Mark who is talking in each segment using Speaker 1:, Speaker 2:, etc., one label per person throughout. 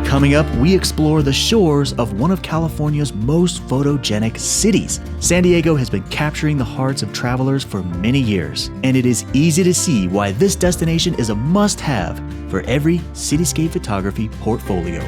Speaker 1: Coming up, we explore the shores of one of California's most photogenic cities. San Diego has been capturing the hearts of travelers for many years, and it is easy to see why this destination is a must-have for every cityscape photography portfolio.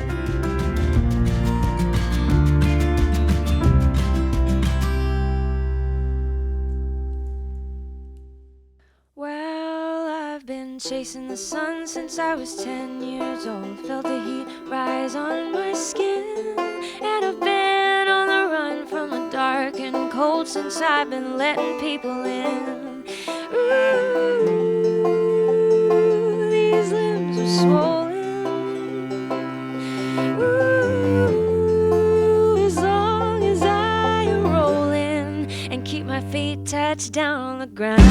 Speaker 2: Chasing the sun since I was 10 years old. Felt the heat rise on my skin, and I've been on the run from the dark and cold since I've been letting people in. Ooh, these limbs are swollen. Ooh, as long as I am rolling and keep my feet touched down on the ground.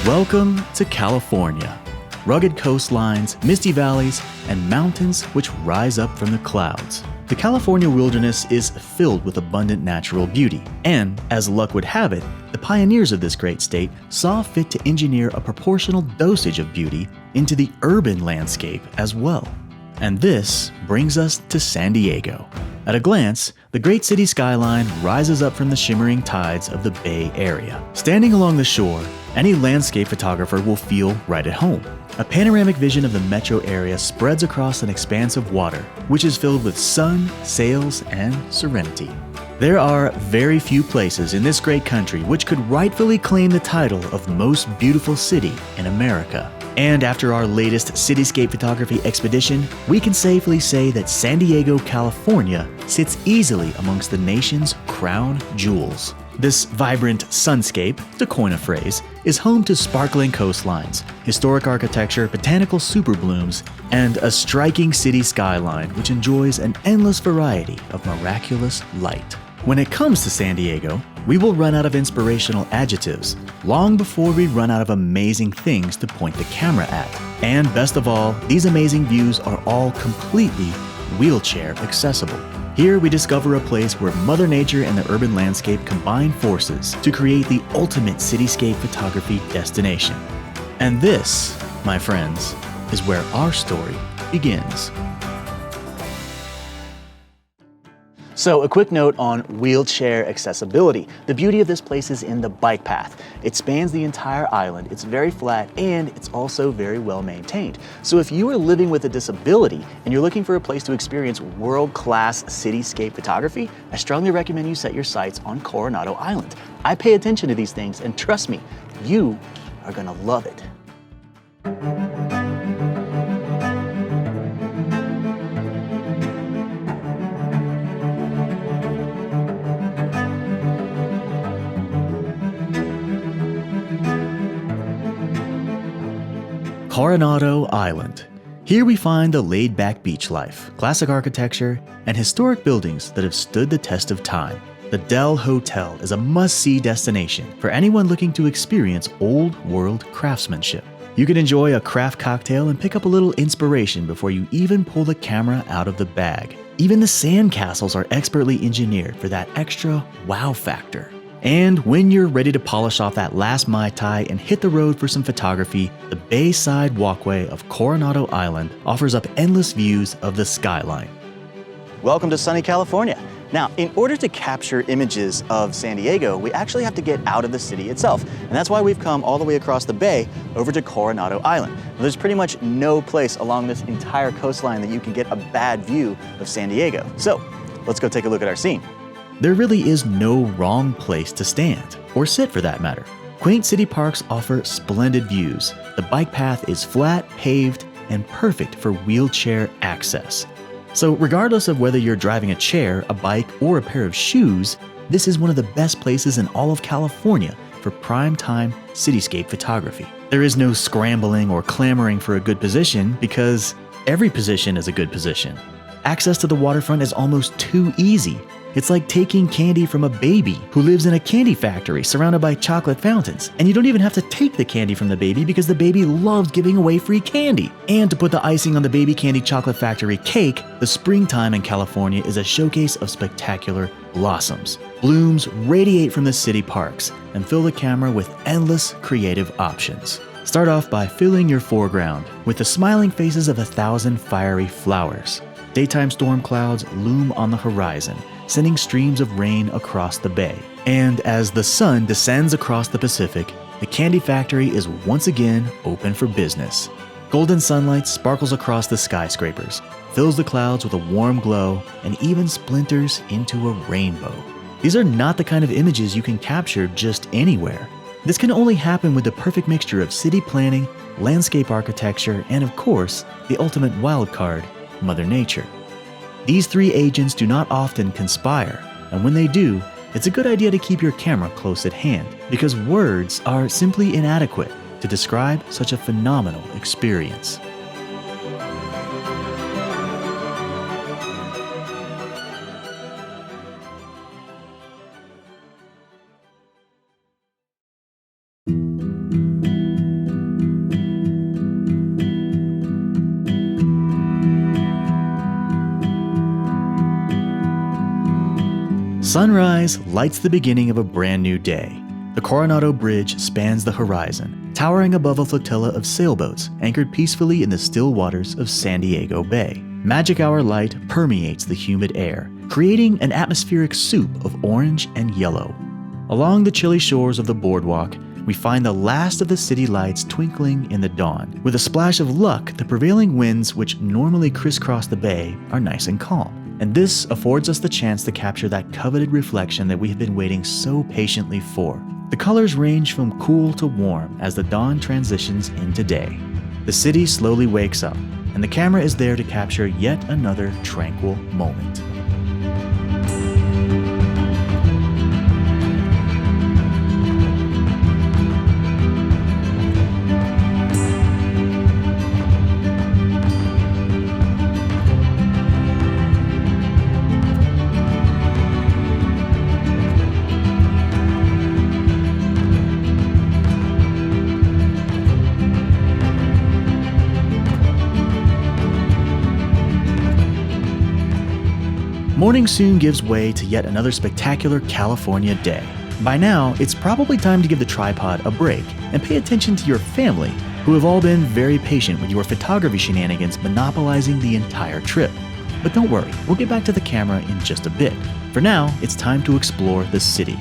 Speaker 1: Welcome to California. Rugged coastlines, misty valleys, and mountains which rise up from the clouds. The California wilderness is filled with abundant natural beauty, and as luck would have it, the pioneers of this great state saw fit to engineer a proportional dosage of beauty into the urban landscape as well. And this brings us to San Diego. At a glance, the great city skyline rises up from the shimmering tides of the Bay Area. Standing along the shore, any landscape photographer will feel right at home. A panoramic vision of the metro area spreads across an expanse of water, which is filled with sun, sails, and serenity. There are very few places in this great country which could rightfully claim the title of most beautiful city in America. And after our latest cityscape photography expedition, we can safely say that San Diego, California sits easily amongst the nation's crown jewels. This vibrant sunscape, to coin a phrase, is home to sparkling coastlines, historic architecture, botanical superblooms, and a striking city skyline which enjoys an endless variety of miraculous light. When it comes to San Diego, we will run out of inspirational adjectives long before we run out of amazing things to point the camera at. And best of all, these amazing views are all completely wheelchair accessible. Here we discover a place where Mother Nature and the urban landscape combine forces to create the ultimate cityscape photography destination. And this, my friends, is where our story begins. So a quick note on wheelchair accessibility. The beauty of this place is in the bike path. It spans the entire island, it's very flat, and it's also very well maintained. So if you are living with a disability and you're looking for a place to experience world-class cityscape photography, I strongly recommend you set your sights on Coronado Island. I pay attention to these things, and trust me, you are gonna love it. Coronado Island. Here we find the laid-back beach life, classic architecture, and historic buildings that have stood the test of time. The Del Hotel is a must-see destination for anyone looking to experience old-world craftsmanship. You can enjoy a craft cocktail and pick up a little inspiration before you even pull the camera out of the bag. Even the sand castles are expertly engineered for that extra wow factor. And when you're ready to polish off that last Mai Tai and hit the road for some photography, the Bayside Walkway of Coronado Island offers up endless views of the skyline. Welcome to sunny California. Now, in order to capture images of San Diego, we actually have to get out of the city itself. And that's why we've come all the way across the bay over to Coronado Island. Now, there's pretty much no place along this entire coastline that you can get a bad view of San Diego. So let's go take a look at our scene. There really is no wrong place to stand, or sit for that matter. Quaint city parks offer splendid views. The bike path is flat, paved, and perfect for wheelchair access. So regardless of whether you're driving a chair, a bike, or a pair of shoes, this is one of the best places in all of California for prime-time cityscape photography. There is no scrambling or clamoring for a good position because every position is a good position. Access to the waterfront is almost too easy. It's like taking candy from a baby who lives in a candy factory surrounded by chocolate fountains. And you don't even have to take the candy from the baby because the baby loves giving away free candy. And to put the icing on the baby candy chocolate factory cake, the springtime in California is a showcase of spectacular blossoms. Blooms radiate from the city parks and fill the camera with endless creative options. Start off by filling your foreground with the smiling faces of 1,000 fiery flowers. Daytime storm clouds loom on the horizon, sending streams of rain across the bay. And as the sun descends across the Pacific, the candy factory is once again open for business. Golden sunlight sparkles across the skyscrapers, fills the clouds with a warm glow, and even splinters into a rainbow. These are not the kind of images you can capture just anywhere. This can only happen with the perfect mixture of city planning, landscape architecture, and of course, the ultimate wildcard, Mother Nature. These three agents do not often conspire, and when they do, it's a good idea to keep your camera close at hand, because words are simply inadequate to describe such a phenomenal experience. Sunrise lights the beginning of a brand new day. The Coronado Bridge spans the horizon, towering above a flotilla of sailboats anchored peacefully in the still waters of San Diego Bay. Magic hour light permeates the humid air, creating an atmospheric soup of orange and yellow. Along the chilly shores of the boardwalk, we find the last of the city lights twinkling in the dawn. With a splash of luck, the prevailing winds which normally crisscross the bay are nice and calm. And this affords us the chance to capture that coveted reflection that we have been waiting so patiently for. The colors range from cool to warm as the dawn transitions into day. The city slowly wakes up, and the camera is there to capture yet another tranquil moment. Morning soon gives way to yet another spectacular California day. By now, it's probably time to give the tripod a break and pay attention to your family, who have all been very patient with your photography shenanigans monopolizing the entire trip. But don't worry, we'll get back to the camera in just a bit. For now, it's time to explore the city.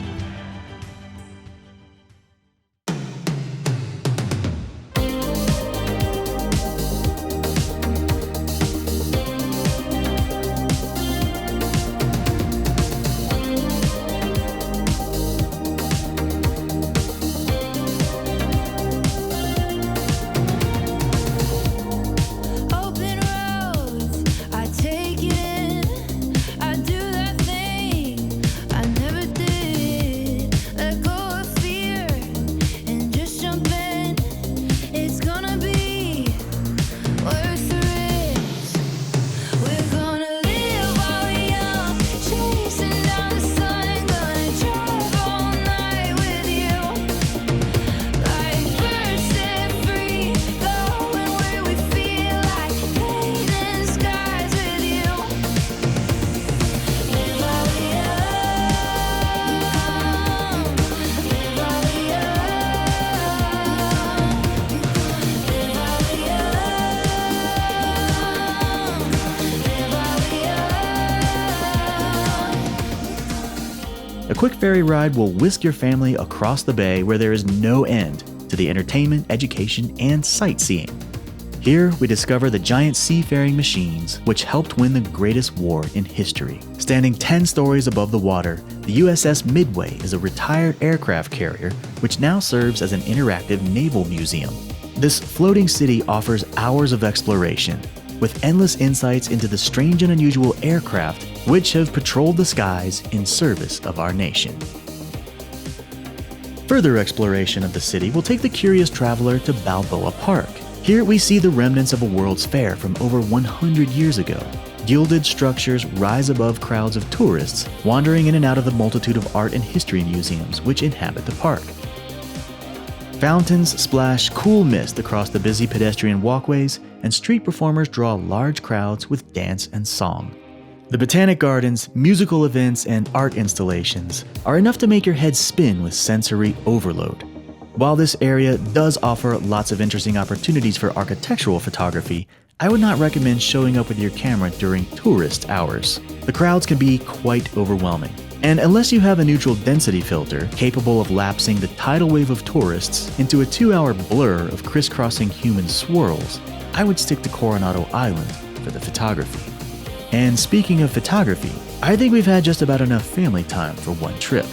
Speaker 1: A quick ferry ride will whisk your family across the bay where there is no end to the entertainment, education, and sightseeing. Here, we discover the giant seafaring machines which helped win the greatest war in history. Standing 10 stories above the water, the USS Midway is a retired aircraft carrier which now serves as an interactive naval museum. This floating city offers hours of exploration, with endless insights into the strange and unusual aircraft which have patrolled the skies in service of our nation. Further exploration of the city will take the curious traveler to Balboa Park. Here we see the remnants of a World's Fair from over 100 years ago. Gilded structures rise above crowds of tourists wandering in and out of the multitude of art and history museums which inhabit the park. Fountains splash cool mist across the busy pedestrian walkways, and street performers draw large crowds with dance and song. The Botanic Gardens, musical events, and art installations are enough to make your head spin with sensory overload. While this area does offer lots of interesting opportunities for architectural photography, I would not recommend showing up with your camera during tourist hours. The crowds can be quite overwhelming. And unless you have a neutral density filter capable of lapsing the tidal wave of tourists into a 2-hour blur of crisscrossing human swirls, I would stick to Coronado Island for the photography. And speaking of photography, I think we've had just about enough family time for one trip.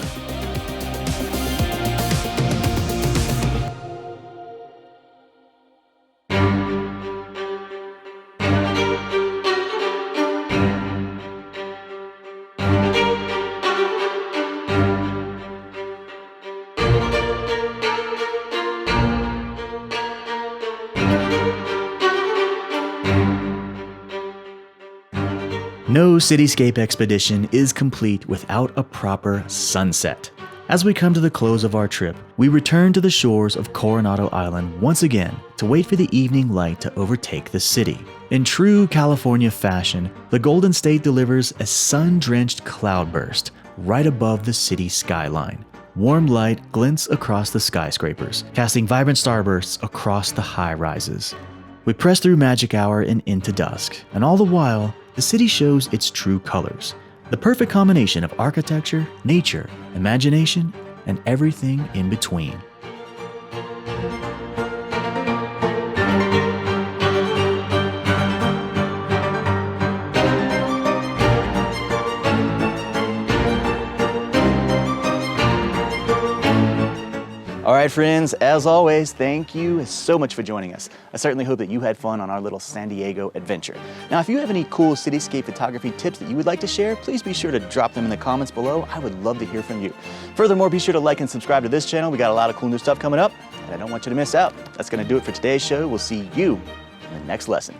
Speaker 1: No Cityscape expedition is complete without a proper sunset. As we come to the close of our trip, we return to the shores of Coronado Island once again to wait for the evening light to overtake the city. In true California fashion, the Golden State delivers a sun-drenched cloudburst right above the city skyline. Warm light glints across the skyscrapers, casting vibrant starbursts across the high-rises. We press through magic hour and into dusk, and all the while, the city shows its true colors, the perfect combination of architecture, nature, imagination, and everything in between. All right, friends, as always, thank you so much for joining us. I certainly hope that you had fun on our little San Diego adventure. Now, if you have any cool cityscape photography tips that you would like to share, please be sure to drop them in the comments below. I would love to hear from you. Furthermore, be sure to like and subscribe to this channel. We got a lot of cool new stuff coming up, and I don't want you to miss out. That's going to do it for today's show. We'll see you in the next lesson.